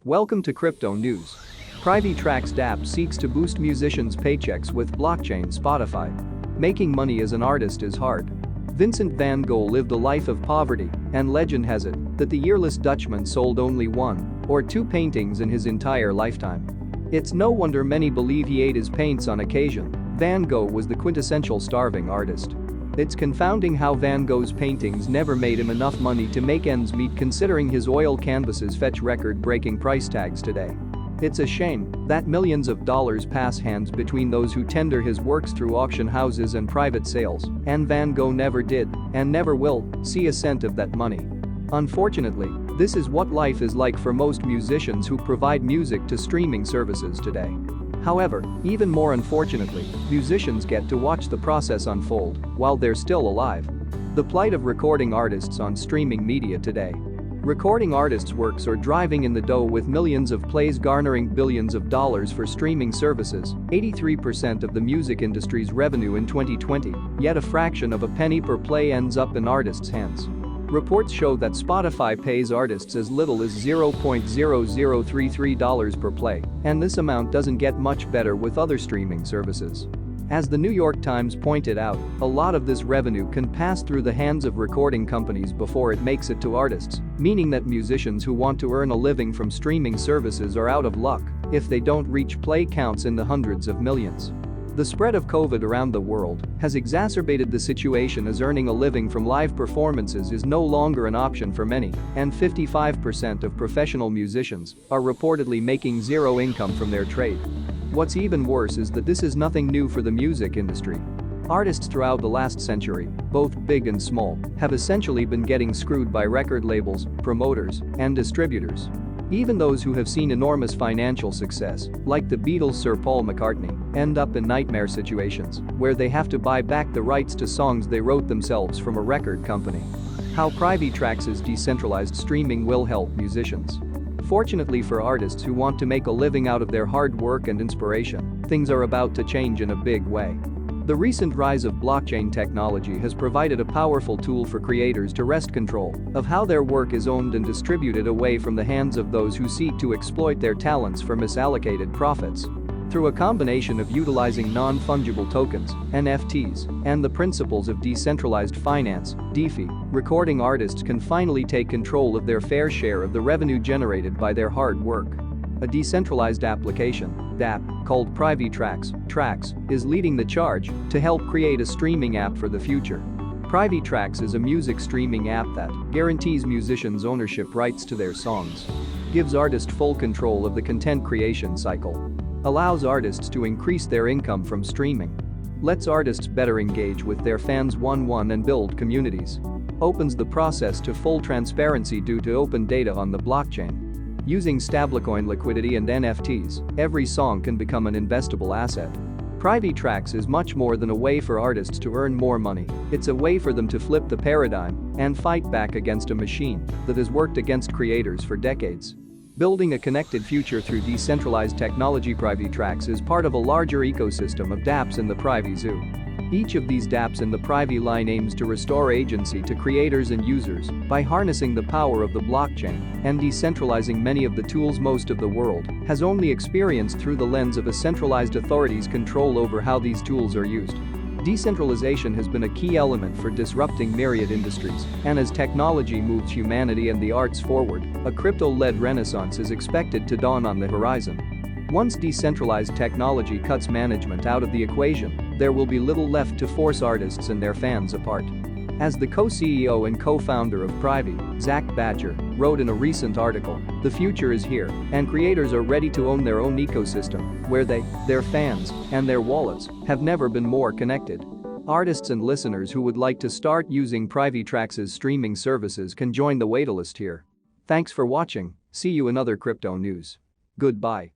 Welcome to Crypto News. Privi Trax dApp seeks to boost musicians' paychecks with blockchain. Spotify. Making money as an artist is hard. Vincent van Gogh lived a life of poverty, and legend has it that the earless Dutchman sold only one or two paintings in his entire lifetime. It's no wonder many believe he ate his paints on occasion. Van Gogh was the quintessential starving artist. It's confounding how Van Gogh's paintings never made him enough money to make ends meet, considering his oil canvases fetch record-breaking price tags today. It's a shame that millions of dollars pass hands between those who tender his works through auction houses and private sales, and Van Gogh never did, and never will, see a cent of that money. Unfortunately, this is what life is like for most musicians who provide music to streaming services today. However, even more unfortunately, musicians get to watch the process unfold while they're still alive. The plight of recording artists on streaming media today. Recording artists' works are driving in the dough, with millions of plays garnering billions of dollars for streaming services, 83% of the music industry's revenue in 2020, yet a fraction of a penny per play ends up in artists' hands. Reports show that Spotify pays artists as little as $0.0033 per play, and this amount doesn't get much better with other streaming services. As the New York Times pointed out, a lot of this revenue can pass through the hands of recording companies before it makes it to artists, meaning that musicians who want to earn a living from streaming services are out of luck if they don't reach play counts in the hundreds of millions. The spread of COVID around the world has exacerbated the situation, as earning a living from live performances is no longer an option for many, and 55% of professional musicians are reportedly making zero income from their trade. What's even worse is that this is nothing new for the music industry. Artists throughout the last century, both big and small, have essentially been getting screwed by record labels, promoters, and distributors. Even those who have seen enormous financial success, like the Beatles' Sir Paul McCartney, end up in nightmare situations where they have to buy back the rights to songs they wrote themselves from a record company. How Privi Trax's decentralized streaming will help musicians. Fortunately for artists who want to make a living out of their hard work and inspiration, things are about to change in a big way. The recent rise of blockchain technology has provided a powerful tool for creators to wrest control of how their work is owned and distributed away from the hands of those who seek to exploit their talents for misallocated profits. Through a combination of utilizing non-fungible tokens, NFTs, and the principles of decentralized finance, DeFi, recording artists can finally take control of their fair share of the revenue generated by their hard work. A decentralized application, dApp, called Privi Trax, is leading the charge to help create a streaming app for the future. Privi Trax is a music streaming app that guarantees musicians ownership rights to their songs, gives artists full control of the content creation cycle, allows artists to increase their income from streaming, lets artists better engage with their fans one-on-one and build communities, opens the process to full transparency due to open data on the blockchain. Using stablecoin liquidity and NFTs, every song can become an investable asset. Privi Trax is much more than a way for artists to earn more money. It's a way for them to flip the paradigm and fight back against a machine that has worked against creators for decades. Building a connected future through decentralized technology. Privi Trax is part of a larger ecosystem of dApps in the Privi Zoo. Each of these dApps in the Privi line aims to restore agency to creators and users by harnessing the power of the blockchain and decentralizing many of the tools most of the world has only experienced through the lens of a centralized authority's control over how these tools are used. Decentralization has been a key element for disrupting myriad industries, and as technology moves humanity and the arts forward, a crypto-led renaissance is expected to dawn on the horizon. Once decentralized technology cuts management out of the equation, there will be little left to force artists and their fans apart. As the co-CEO and co-founder of Privi, Zach Badger, wrote in a recent article, the future is here, and creators are ready to own their own ecosystem, where they, their fans, and their wallets have never been more connected. Artists and listeners who would like to start using Privi Trax's streaming services can join the waitlist here. Thanks for watching. See you in other crypto news. Goodbye.